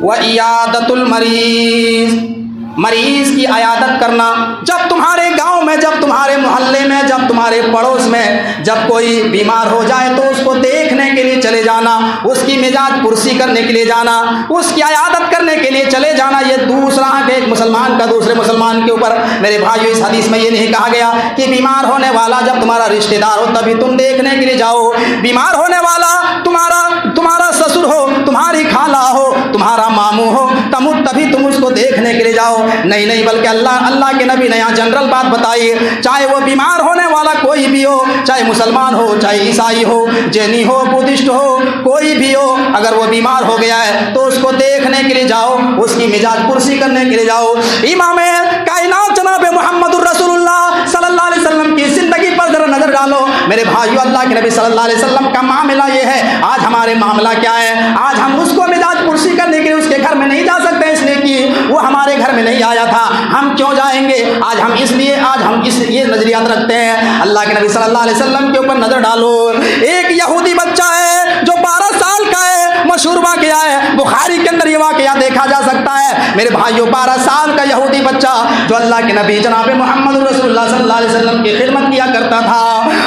وعیادۃ المریض، مریض کی عیادت کرنا۔ جب تمہارے گاؤں میں، جب تمہارے محلے میں، جب تمہارے پڑوس میں جب کوئی بیمار ہو جائے تو اس کو دیکھنے کے لیے چلے جانا، اس کی مزاج پرسی کرنے کے لیے جانا، اس کی عیادت کرنے کے لیے چلے جانا۔ یہ دوسرا کہ ایک مسلمان کا دوسرے مسلمان کے اوپر، میرے بھائیو اس حدیث میں یہ نہیں کہا گیا کہ بیمار ہونے والا جب تمہارا رشتہ دار ہو تبھی تم دیکھنے کے لیے جاؤ، بیمار ہونے والا تمہارا سسر ہو، تمہاری خالہ ہو، تمہارا ماموں ہو، تبھی تم اس کو دیکھنے کے لیے جاؤ۔ نہیں، بلکہ اللہ کے نبی نے یہاں جنرل بات بتائی، چاہے وہ بیمار ہونے والا کوئی بھی ہو، چاہے مسلمان ہو، چاہے عیسائی ہو، جینی ہو، بدھسٹ ہو، کوئی بھی ہو، اگر وہ بیمار ہو گیا ہے تو اس کو دیکھنے کے لیے جاؤ، اس کی مزاج پرسی کرنے کے لیے جاؤ۔ امام کائنات جناب محمد الرسول اللہ صلی اللہ علیہ وسلم کی زندگی پر ذرا نظر ڈالو میرے بھائیو۔ اللہ کے نبی صلی اللہ علیہ وسلم کا معاملہ یہ ہے، آج ہمارے معاملہ کیا ہے؟ آج ہم اس کو مزاج پرسی کرنے کے لیے اس کے گھر میں نہیں جا سکتے، اس لیے کہ وہ ہمارے گھر میں نہیں آیا تھا، ہم کیوں جائیں گے؟ آج ہم یہ نظریات رکھتے ہیں۔ اللہ کے نبی صلی اللہ علیہ وسلم کے اوپر نظر ڈالو، ایک یہودی بچہ ہے جو 12 سال کا ہے، مشہور واقعہ ہے، بخاری کے اندر یہ واقعہ دیکھا جا سکتا ہے میرے بھائیو۔ 12 سال کا یہودی بچہ جو اللہ کے نبی جناب محمد رسول اللہ صلی اللہ علیہ وسلم کی خدمت کیا کرتا تھا،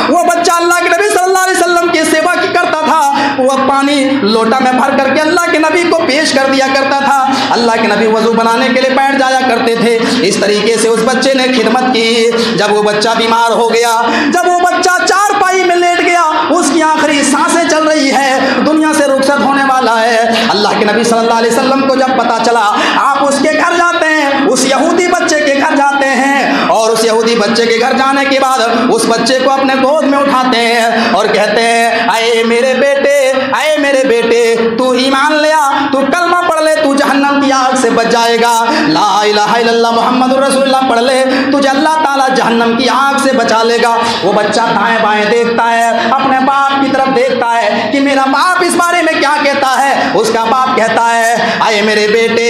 وہ بچہ اللہ کے نبی صلی اللہ علیہ وسلم کی سیوا کی کرتا تھا، وہ پانی لوٹا میں بھر کر کے اللہ کے نبی کو پیش کر دیا کرتا تھا، اللہ کے نبی وضو بنانے کے لیے بیٹھ جایا کرتے تھے۔ اس طریقے سے اس بچے نے خدمت کی۔ جب وہ بچہ بیمار ہو گیا، جب وہ بچہ چارپائی میں لیٹ گیا، اس کی آخری سانسیں چل رہی ہے، دنیا سے رخصت ہونے والا ہے، اللہ کے نبی صلی اللہ علیہ وسلم کو جب پتا چلا، آپ اس کے گھر جاتے ہیں، اس یہودی بچے کے گھر جاتے ہیں، اور اس یہودی بچے کے گھر جانے کے بعد اس بچے کو اپنے گود میں اٹھاتے ہیں اور کہتے ہیں، اے میرے بیٹے تو ایمان لیا، تو کلمہ پڑھ لے، تو جہنم کی آگ سے بچ جائے گا، لا الہ الا اللہ محمد رسول اللہ پڑھ لے، تجھے اللہ تعالیٰ جہنم کی آگ سے بچا لے گا۔ وہ بچہ دائیں بائیں دیکھتا ہے، اپنے باپ کی طرف دیکھتا ہے کہ میرا باپ اس بارے میں کیا کہتا ہے۔ اس کا باپ کہتا ہے، اے میرے بیٹے،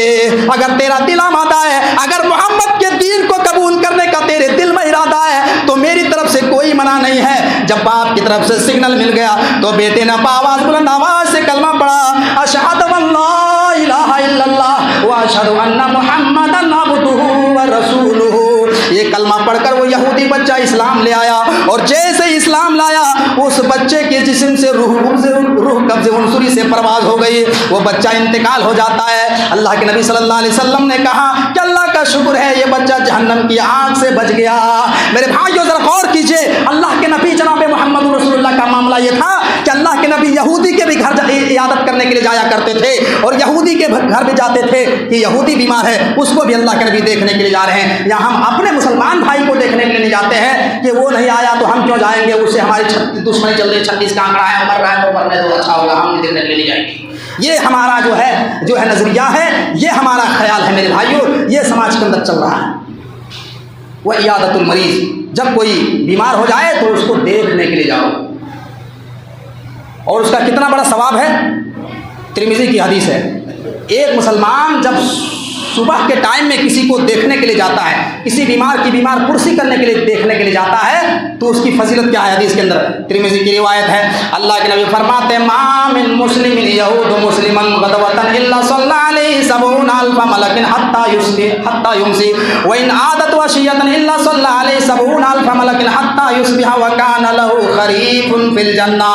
اگر تیرا دل آمادہ ہے، اگر محمد کے دین کو قبول کرنے کا تیرے دل میں ارادہ ہے تو میری طرف سے کوئی منع نہیں ہے۔ جب باپ کی طرف سے سگنل مل گیا تو بیٹے نے بآواز بلند آواز سے کلمہ پڑھا، اشہد ان لا الہ الا اللہ واشہد ان محمدا عبدہ ورسولہ۔ یہ کلمہ پڑھ کر وہ یہودی بچہ اسلام لے آیا، اور جیسے اسلام لایا اس بچے کے جسم سے روح قبض عنصری سے پرواز ہو گئی، وہ بچہ انتقال ہو جاتا ہے۔ اللہ کے نبی صلی اللہ علیہ وسلم نے کہا کہ اللہ کا شکر ہے یہ بچہ جہنم کی آگ سے بچ گیا۔ میرے بھائیو ذرا غور کیجئے، اللہ کے نبی جناب محمد رسول اللہ کا معاملہ یہ تھا کہ اللہ کے نبی یہودی کے بھی گھر عیادت کرنے کے لیے جایا کرتے تھے، اور یہودی کے گھر بھی جاتے تھے کہ یہودی بیمار ہے، اس کو بھی اللہ کے نبی دیکھنے کے لیے جا رہے ہیں۔ یا ہم اپنے مسلمان بھائی کو دیکھنے کے لیے نہیں جاتے ہیں کہ وہ نہیں آیا تو ہم کیوں جائیں گے، اس سے ہماری دشمنی چل رہی، 36 کا آنکڑا ہے، مر رہا ہے تو مرنے دو، اچھا ہوگا، ہم نہیں دیکھنے کے لیے نہیں جائیں گے۔ یہ ہمارا جو ہے نظریہ ہے، یہ ہمارا خیال ہے میرے بھائیوں، یہ سماج کے اندر چل رہا ہے۔ وعیادۃ المریض، جب کوئی بیمار ہو جائے تو اس کو دیکھنے کے لیے جاؤ، اور اس کا کتنا بڑا ثواب ہے۔ ترمذی کی حدیث ہے، ایک مسلمان جب صبح کے ٹائم میں کسی کو دیکھنے کے لیے جاتا ہے، کسی بیمار کی بیمار پرسی کرنے کے لیے دیکھنے کے لیے جاتا ہے، تو اس کی فضیلت کیا ہے؟ حدیث کے اندر ترمذی کی روایت ہے، اللہ کے نبی فرماتے ہیں، ما من مسلم یعود مسلما غدوۃ الا صلی علیہ 70,000 ملک حتی یمسی وان عادت عشیۃ الا صلی علیہ 70,000 ملک حتی یصبح وکان له خریف فی الجنہ۔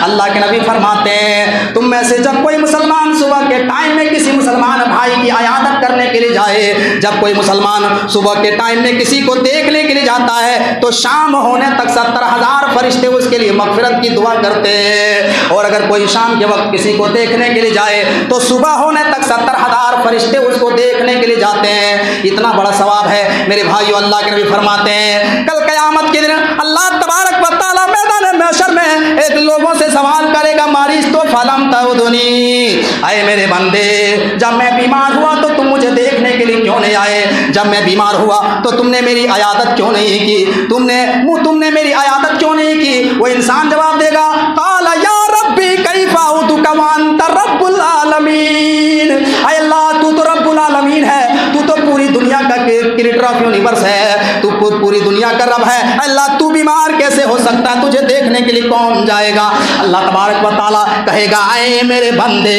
اللہ کے نبی فرماتے ہیں، تم میں سے جب کوئی مسلمان صبح کے ٹائم میں کسی مسلمان بھائی کی عیادت کرنے کے لیے جائے، جب کوئی مسلمان صبح کے ٹائم میں کسی کو دیکھنے کے لیے جاتا ہے تو شام ہونے تک 70,000 فرشتے اس کے لیے مغفرت کی دعا کرتے ہیں، اور اگر کوئی شام کے وقت کسی کو دیکھنے کے لیے جائے تو صبح ہونے تک 70,000 فرشتے اس کو دیکھنے کے لیے جاتے ہیں۔ اتنا بڑا ثواب ہے میرے بھائیو۔ اللہ کے نبی فرماتے ہیں، کل قیامت کے دن اللہ تبارک و تعالیٰ میدان محشر میں ایک لوگوں سے سوال کرے گا، ماریس تو فلم تعودنی، اے میرے بندے، جب میں بیمار ہوا تو تم مجھے دیکھنے کے لیے کیوں نہیں آئے؟ جب میں بیمار ہوا تو تم نے میری عیادت کیوں نہیں کی؟ تم نے میری عیادت کیوں نہیں کی؟ وہ انسان جواب دے گا، قال یا ربی کیف اعودک وانت رب العالمین، اے اللہ تو رب العالمین ہے، تو پوری دنیا کا کریٹر آف یونیورس ہے، تو پوری دنیا کا رب ہے، اللہ تو بیمار کیسے ہو سکتا ہے؟ تجھے دیکھنے کے لیے کون جائے گا؟ اللہ تبارک و تعالیٰ کہے گا، اے میرے بندے،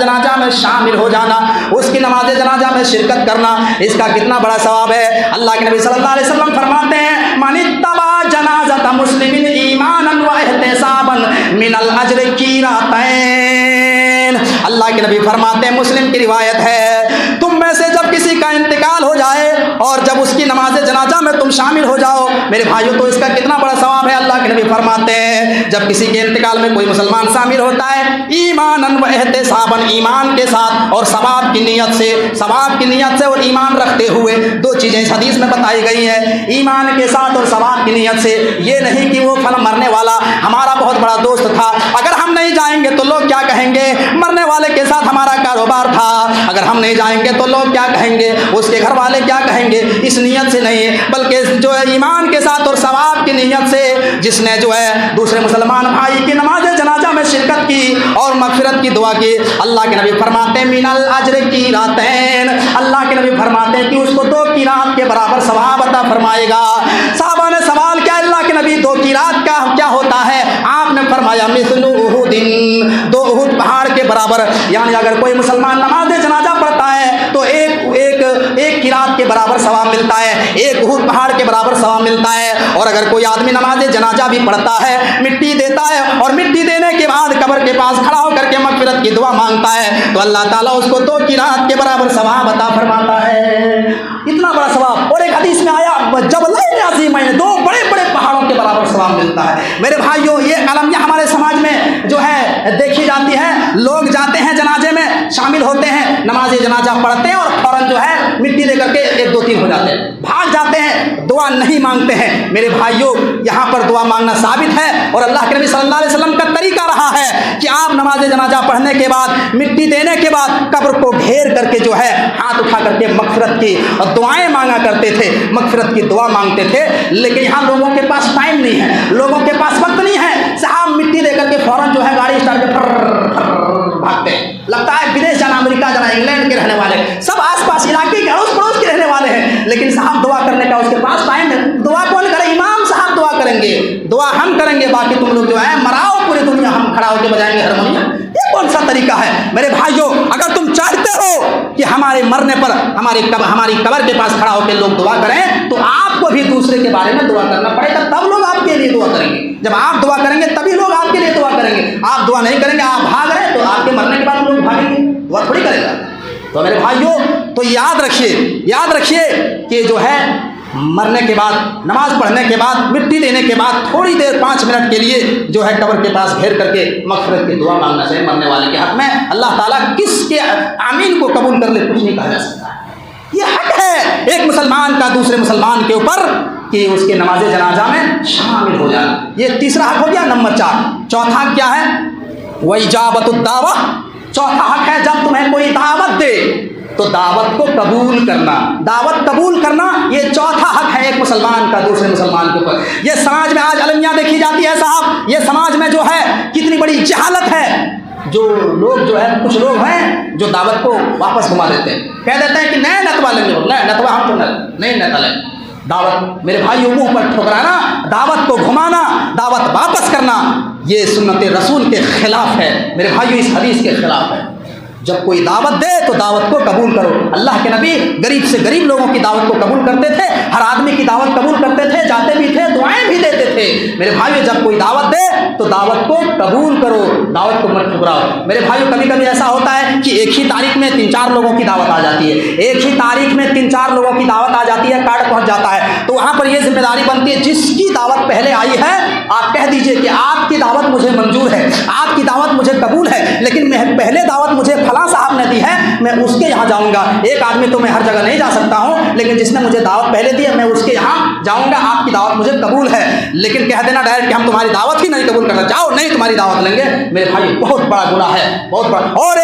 جنازہ میں شامل ہو جانا، اس کی نماز جنازہ میں شرکت کرنا، اس کا کتنا بڑا ثواب ہے۔ اللہ کے نبی صلی اللہ علیہ وسلم فرماتے ہیں من اتبع جنازۃ مسلم ایمانا واحتسابا من الاجر قیراتین۔ اللہ کے نبی فرماتے ہیں، مسلم کی روایت ہے، تم میں سے جب کسی کا انتقال ہو جائے اور جب اس کی نماز جنازہ میں تم شامل ہو جاؤ میرے بھائیو تو اس کا کتنا بڑا ثواب ہے۔ اللہ کے نبی فرماتے ہیں جب کسی کے انتقال میں کوئی مسلمان شامل ہوتا ہے ایماناً و احتساباً، ایمان کے ساتھ اور ثواب کی نیت سے اور ایمان رکھتے ہوئے، دو چیزیں اس حدیث میں بتائی گئی ہیں، ایمان کے ساتھ اور ثواب کی نیت سے۔ یہ نہیں کہ وہ فلاں مرنے والا ہمارا بہت بڑا دوست تھا، اگر ہم نہیں جائیں گے تو لوگ کیا کہیں گے، مرنے والے کے ساتھ ہمارا کاروبار تھا، اگر ہم نہیں جائیں گے تو لوگ کیا کہیں گے، اس کے گھر والے کیا کہیں گے، اس نیت سے نہیں، بلکہ جو ہے ایمان کے ساتھ اور ثواب کی نیت سے جس نے جو ہے دوسرے مسلمان بھائی کی نماز جنازہ میں شرکت کی اور مغفرت کی دعا کی، اللہ کے نبی فرماتے ہیں من الاجر قیراتین، اللہ کے نبی فرماتے ہیں کہ اس کو 2 قیرات کے برابر ثواب عطا فرمائے گا۔ صحابہ نے سوال کیا اللہ کے نبی 2 قیرات کا کیا ہوتا ہے؟ آپ نے فرمایا مثل احد، 2 احد پہاڑ کے برابر، یعنی اگر کوئی مسلمان نماز جنازہ پڑھتا ہے تو ایک قیرات کے برابر ثواب ملتا ہے، 1 احد پہاڑ کے برابر ثواب ملتا ہے۔ اور اگر کوئی آدمی نماز جنازہ بھی پڑھتا ہے، مٹی دیتا ہے اور مٹی دینے کے بعد قبر کے پاس کھڑا ہو کر کے مغفرت کی دعا مانگتا ہے تو اللہ تعالیٰ اس کو 2 قیرات کے برابر ثواب عطا فرماتا ہے، اتنا بڑا ثواب۔ اور ایک حدیث میں آیا جبلین عظیمین، 2 بڑے بڑے پہاڑوں کے برابر ثواب ملتا ہے۔ میرے بھائیوں یہ علمیہ ہمارے سماج میں جو ہے دیکھی جاتی ہے، لوگ جاتے ہیں جنازے میں شامل ہوتے ہیں، نماز جنازہ پڑھتے ہیں اور فوراً جو ہے مٹی دے کر کے 1 2 3 ہو جاتے ہیں، بھاگ جاتے ہیں، دعا نہیں مانگتے ہیں۔ میرے بھائیوں یہاں پر دعا مانگنا ثابت ہے اور اللہ کے نبی صلی اللہ علیہ وسلم کا طریقہ رہا ہے کہ آپ نماز جنازہ پڑھنے کے بعد مٹی دینے کے بعد قبر کو گھیر کر کے جو ہے ہاتھ اٹھا کر کے مغفرت کی اور دعائیں مانگا کرتے تھے، مغفرت کی دعا مانگتے تھے۔ لیکن یہاں لوگوں کے پاس ٹائم نہیں ہے، لوگوں کے پاس وقت نہیں ہے، صاحب مٹی دے کر کے فوراً جو ہے گاڑی اسٹارٹ کر بھاگتے ہیں، لگتا ہے بدیش جانا، امریکہ جانا، انگلینڈ کے رہنے والے سب آس پاس علاقے کے اڑوس پڑوس کے رہنے والے ہیں، لیکن صاحب دعا کرنے کا اس کے پاس ٹائم ہے۔ دعا کون کرے؟ امام صاحب دعا کریں گے، دعا ہم کریں گے، باقی تم لوگ جو ہے مراؤ، پوری دنیا ہم کھڑا ہو کے بجائیں گے ہارمونیم۔ یہ کون سا طریقہ ہے؟ میرے بھائیوں اگر تم چاہتے ہو کہ ہمارے مرنے پر ہماری قبر کے پاس کھڑا ہو کے لوگ دعا کریں تو آپ کو بھی دوسرے کے بارے میں دعا کرنا پڑے گا، تب لوگ آپ کے لیے دعا کریں گے۔ جب آپ دعا کریں گے تبھی لوگ آپ کے لیے دعا کریں گے۔ آپ دعا نہیں کریں گے، آپ بھاگ رہے تو آپ کے مرنے کے بعد لوگ بھاگیں گے، دعا تھوڑی کرے گا۔ تو میرے بھائیوں تو یاد رکھیے کہ جو ہے مرنے کے بعد، نماز پڑھنے کے بعد، مٹی دینے کے بعد تھوڑی دیر 5 منٹ کے لیے جو ہے قبر کے پاس گھیر کر کے مغفرت کی دعا مانگنا چاہیے مرنے والے کے حق میں۔ اللہ تعالیٰ کس کے آمین کو قبول کر لے کچھ نہیں کہا جا سکتا ہے، یہ حق ہے ایک مسلمان کا دوسرے مسلمان کے اوپر کہ اس کے نماز جنازہ میں شامل ہو جانا۔ یہ تیسرا حق ہو گیا۔ نمبر 4، چوتھا حق کیا ہے؟ وَإِجَابَةُ الدَّعْوَةِ، چوتھا حق ہے جب تمہیں کوئی دعوت دے تو دعوت کو قبول کرنا، دعوت قبول کرنا یہ چوتھا حق ہے ایک مسلمان کا دوسرے مسلمان کے اوپر۔ یہ سماج میں آج المیہ دیکھی جاتی ہے صاحب، یہ سماج میں جو ہے کتنی بڑی جہالت ہے، جو لوگ جو ہے کچھ لوگ ہیں جو دعوت کو واپس گھما دیتے ہیں، کہہ دیتے ہیں کہ نئے نتوا لیں گے، نتوا ہم تو نہیں نتا لیں۔ دعوت میرے بھائیوں منہ پر ٹھکرانا، دعوت کو گھمانا، دعوت واپس کرنا یہ سنت رسول کے خلاف ہے میرے بھائیوں، اس حدیث کے خلاف ہے۔ جب کوئی دعوت دے تو دعوت کو قبول کرو۔ اللہ کے نبی غریب سے غریب لوگوں کی دعوت کو قبول کرتے تھے، ہر آدمی کی دعوت قبول کرتے تھے، جاتے بھی تھے، دعائیں بھی دیتے تھے۔ میرے بھائیو جب کوئی دعوت دے تو دعوت کو قبول کرو، دعوت کو مت ٹھکراؤ۔ میرے بھائیو کبھی کبھی ایسا ہوتا ہے کہ ایک ہی تاریخ میں 3-4 لوگوں کی دعوت آ جاتی ہے، ایک ہی تاریخ میں 3-4 لوگوں کی دعوت آ جاتی ہے، کارڈ پہنچ جاتا ہے، تو وہاں پر یہ ذمہ داری بنتی ہے جس کی دعوت پہلے آئی ہے آپ کہہ دیجئے کہ آپ کی دعوت مجھے منظور ہے، آپ کی دعوت مجھے قبول ہے، لیکن پہلے دعوت مجھے فلاں صاحب نے دی ہے، میں اس کے یہاں جاؤں گا۔ ایک آدمی تو میں ہر جگہ نہیں جا سکتا ہوں، لیکن جس نے مجھے دعوت پہلے دی ہے میں اس کے یہاں جاؤں گا، آپ کی دعوت مجھے قبول ہے۔ لیکن کہہ دینا ڈائریکٹ کہ ہم تمہاری دعوت ہی نہیں قبول کرنا، جاؤ نہیں تمہاری دعوت لیں گے، میرے بھائی بہت بڑا گناہ ہے، بہت بڑا۔ اور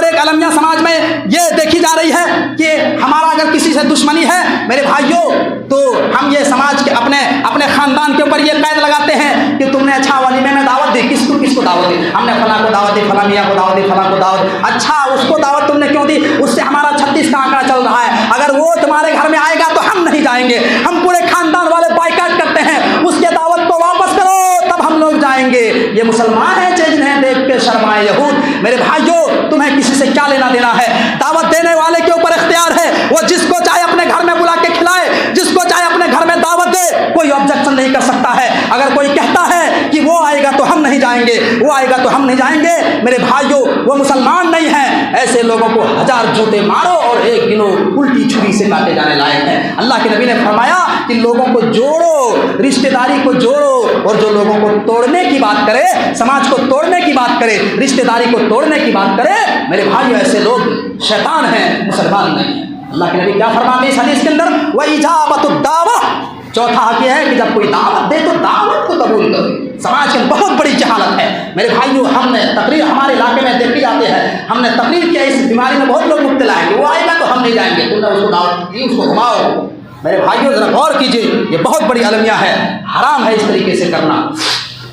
ایک المیہ سماج میں یہ دیکھی جا رہی ہے کہ ہمارا اگر کسی سے دشمنی ہے میرے بھائیوں تو ہم یہ سماج کے اپنے خاندان کے اوپر یہ قید لگاتے ہیں کہ تم نے اچھا ولیمے میں دعوت دی، کس کو دعوت دی؟ ہم نے فلاں کو دعوت دی، فلاں میاں کو دعوت دی، فلاں کو دعوت دی۔ اچھا اس کو دعوت تم نے کیوں دی؟ اس سے ہمارا 36 کا آنکڑا چل رہا ہے، اگر وہ تمہارے گھر میں آئے گا تو ہم نہیں جائیں گے، ہم پورے خاندان والے بائیکاٹ کرتے ہیں، اس کے دعوت کو واپس کرو تب ہم لوگ جائیں گے۔ یہ مسلمان ہیں جنہیں دیکھ کے شرمائے یہود۔ میرے بھائیوں تمہیں کسی سے کیا لینا دینا ہے؟ دعوت دینے والے کے اوپر اختیار ہے، وہ جس کو چاہے اپنے گھر میں بلا کے کھلائے، جس کو چاہے اپنے گھر میں دعوت دے، کوئی آبجیکشن نہیں کر سکتا ہے۔ اگر کوئی کہتا ہے کہ وہ آئے گا تو ہم نہیں جائیں گے، وہ آئے گا تو ہم نہیں جائیں گے، میرے بھائیوں وہ مسلمان نہیں ہیں۔ ایسے لوگوں کو 1000 جوتے مارو اور 1 کلو الٹی چھری سے کاٹے جانے لائق ہیں۔ اللہ کے نبی نے فرمایا کہ لوگوں کو جوڑو، رشتہ داری کو جوڑو، اور جو لوگوں کو توڑنے کی بات کرے، سماج کو توڑنے کی بات کرے، رشتہ داری کو توڑنے کی بات کرے، میرے بھائیوں ایسے لوگ شیطان ہیں، مسلمان نہیں ہیں۔ اللہ کے نبی کیا فرماتے ہیں اس حدیث کے اندر؟ وَإِجَابَةُ الدَّعْوَةِ، چوتھا حق یہ ہے کہ جب کوئی دعوت دے تو دعوت کو قبول کرو۔ سماج کی بہت بڑی جہالت ہے میرے بھائیوں، ہم نے تقریر ہمارے علاقے میں دیکھی جاتے ہیں، ہم نے تقریر کیا اس بیماری میں بہت لوگ مبتلا ہیں کہ وہ آئے گا تو ہم نہیں جائیں گے، تم نے اس کو دعوت دی، اس کو گھماؤ۔ میرے بھائیوں ذرا غور کیجیے، یہ بہت بڑی المیہ ہے، حرام ہے اس طریقے سے کرنا۔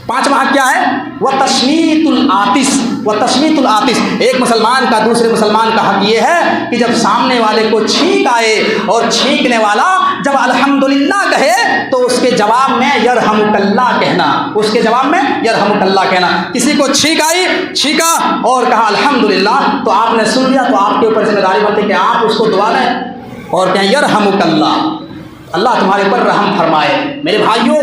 پانچواں حق کیا ہے؟ وَتَشْمِيتُ الْعَاطِسِ، وَتَشْمِيتُ الْعَاطِسِ، ایک مسلمان کا دوسرے مسلمان کا حق یہ ہے کہ جب سامنے والے کو چھینک آئے اور چھینکنے والا جب الحمدللہ کہے تو اس کے جواب میں یرحمک اللہ کہنا، اس کے جواب میں یرحمک اللہ کہنا۔ کسی کو چھینک آئی، چھینکا اور کہا الحمدللہ، تو آپ نے سن لیا، تو آپ کے اوپر ذمہ داری بنتی ہے کہ آپ اس کو دعا دیں اور کہیں یرحمک اللہ، اللہ تمہارے اوپر رحم فرمائے۔ میرے بھائیوں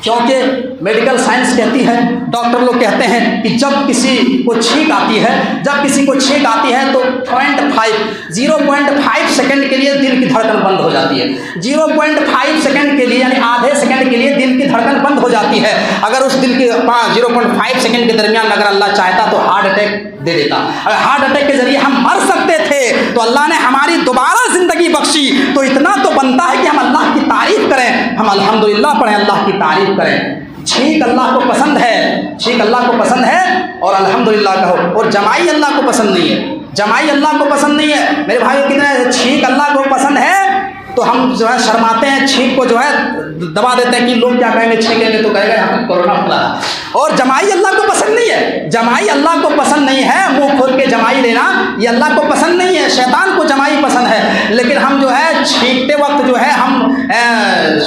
کیونکہ میڈیکل سائنس کہتی ہے، ڈاکٹر لوگ کہتے ہیں کہ جب کسی کو چھینک آتی ہے، جب کسی کو چھینک آتی ہے تو 0.5 سیکنڈ کے لیے دل کی دھڑکن بند ہو جاتی ہے، 0.5 سیکنڈ کے لیے یعنی آدھے سیکنڈ کے لیے دل کی دھڑکن بند ہو جاتی ہے۔ اگر اس دل کے 0.5 سیکنڈ کے درمیان اگر اللہ چاہتا تو ہارٹ اٹیک دے دیتا۔ اگر ہارٹ اٹیک کے ذریعے ہم مر سکتے تھے تو اللہ نے ہماری دوبارہ زندگی بخشی، تو اتنا تو بنتا ہے کہ ہم اللہ کی تعریف کریں، ہم الحمدللہ پڑھیں، اللہ کی تعریف کریں۔ چھینک اللہ کو پسند ہے، چھینک اللہ کو پسند ہے اور الحمدللہ کہو، اور جمائی اللہ کو پسند نہیں ہے، جمائی اللہ کو پسند نہیں ہے۔ میرے بھائیوں کتنے چھینک اللہ کو پسند ہے تو ہم جو ہے شرماتے ہیں، چھینک کو جو ہے دبا دیتے ہیں کہ لوگ کیا کہیں گے، چھینکیں گے تو کہے گا یہاں پہ کورونا پھیلا ہے۔ اور جمائی اللہ کو پسند نہیں ہے، جمائی اللہ کو پسند نہیں ہے، منہ کھول کے جمائی لینا یہ اللہ کو پسند نہیں ہے، شیطان کو جمائی پسند ہے۔ لیکن ہم جو ہے چھینکتے وقت جو ہے ہم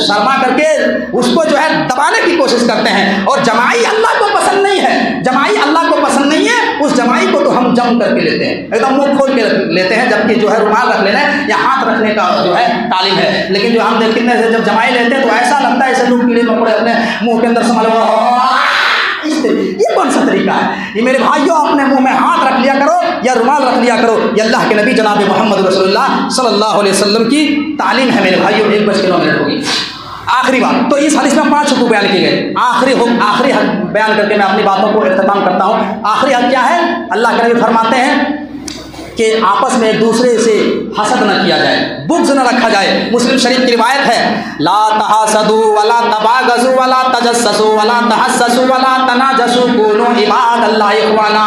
شرما کر کے اس کو جو ہے دبانے کی کوشش کرتے ہیں، اور جمائی اللہ کو پسند نہیں ہے، جمائی اللہ کو پسند نہیں ہے، اس جمائی کو تو ہم جم کر کے لیتے ہیں، ایک دم منہ کھول کے لیتے ہیں، جبکہ جو ہے رومال رکھ لینا ہے یا ہاتھ رکھنے کا جو ہے تعلیم ہے۔ لیکن جو ہم دیکھتے ہیں جب جمائی لیتے ہیں تو ایسا لگتا ہے ایسے لوگ کیڑے مکوڑے اپنے منہ کے اندر سنبھال، یہ کون سا طریقہ ہے؟ یہ میرے بھائیوں اپنے منہ میں ہاتھ رکھ لیا کرو یا رومال رکھ لیا کرو، یہ اللہ کے نبی جناب محمد رسول اللہ صلی اللہ علیہ وسلم کی تعلیم ہے۔ میرے بھائیوں 1:09 ہوگی۔ آخری بات، تو اس حدیث میں 5 حقوق بیان کیے گئے، آخری حق بیان کر کے میں اپنی باتوں کو اختتام کرتا ہوں۔ آخری حق کیا ہے؟ اللہ کے نبی فرماتے ہیں کہ آپس میں ایک دوسرے سے حسد نہ کیا جائے، بغض نہ رکھا جائے۔ مسلم شریف کی روایت ہے، لا تحاسدوا ولا تباغضوا ولا تجسسوا ولا تحسسوا ولا تناجسوا كونوا عباد اللہ اخوانا۔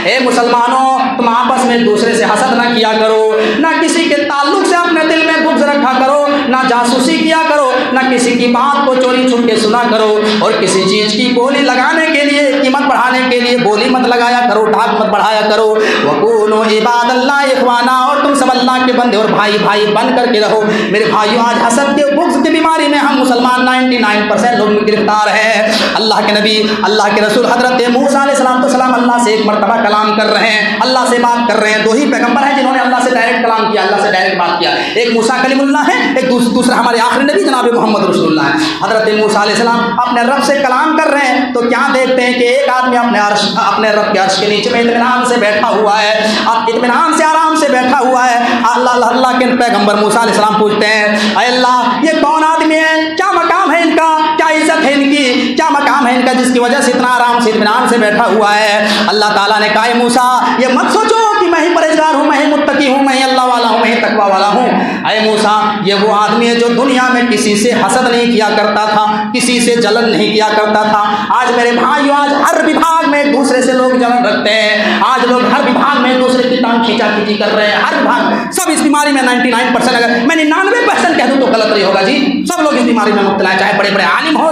اے مسلمانوں تم آپس میں ایک دوسرے سے حسد نہ کیا کرو، نہ کسی کے تعلق سے اپنے دل میں بغض رکھا کرو، نہ جاسوسی کیا کرو، نہ کسی کی بات کو چوری چھپ کے سنا کرو، اور کسی چیز کی بولی لگانے کے لیے، قیمت بڑھانے کے لیے بولی مت لگایا کرو، ڈھاک مت بڑھایا کرو۔ وَكُونُوا عِبَادَ اللَّهِ اخوانا، اور تم سب اللہ کے بندے اور بھائی بھائی بن کر کے رہو۔ میرے بھائیوں آج حسد کے بغض کی بیماری میں ہم مسلمان 99% لوگ گرفتار ہیں۔ اللہ کے نبی اللہ کے رسول حضرت موسیٰ علیہ السلام اللہ سے ایک مرتبہ کلام کر رہے ہیں، اللہ سے بات کر رہے ہیں۔ 2 ہی پیغمبر ہیں جنہوں نے اللہ سے ڈائریکٹ کلام کیا، اللہ سے ڈائریکٹ بات کیا، ایک موسیٰ کلیم اللہ ہے، ایک دوسرا ہمارے آخری نبی جناب محمد رسول اللہ ہے۔ حضرت موسیٰ علیہ السلام اپنے رب سے کلام کر رہے ہیں تو کیا دیکھتے ہیں کہ ایک آدمی اپنے رب کے عرش کے نیچے میں اطمینان سے بیٹھا ہوا ہے، اطمینان سے آرام سے بیٹھا ہوا ہے۔ اللہ کے پیغمبر موسیٰ علیہ السلام پوچھتے ہیں، اے اللہ یہ کون آدمی ہے، کیا مقام ہے ان کا، کیا عزت ہے ان کی، کیا مقام ہے ان کا جس کی وجہ سے اتنا آرام سے اطمینان سے بیٹھا ہوا ہے؟ اللہ تعالیٰ نے کہا، اے موسیٰ یہ مت سوچو کہ میں ہی پرہیزگار ہوں، میں ہی متقی ہوں، میں ہی اللہ والا ہوں، میں ہی تقوی والا ہوں۔ اے موسیٰ یہ وہ آدمی ہے جو دنیا میں کسی سے حسد نہیں کیا کرتا تھا، کسی سے جلن نہیں کیا کرتا تھا۔ آج میرے بھائیوں آج ہر وبھاگ میں ایک دوسرے سے لوگ جلن رکھتے ہیں، آج لوگ ہر وبھاگ میں ایک دوسرے کی ٹانگ کھینچا کھینچی کر رہے ہیں، ہر وبھاگ سب اس بیماری میں 99%، اگر میں 99% کہہ دوں تو غلط نہیں ہوگا جی، سب لوگ اس بیماری میں مبتلا ہیں، چاہے بڑے بڑے عالم ہو،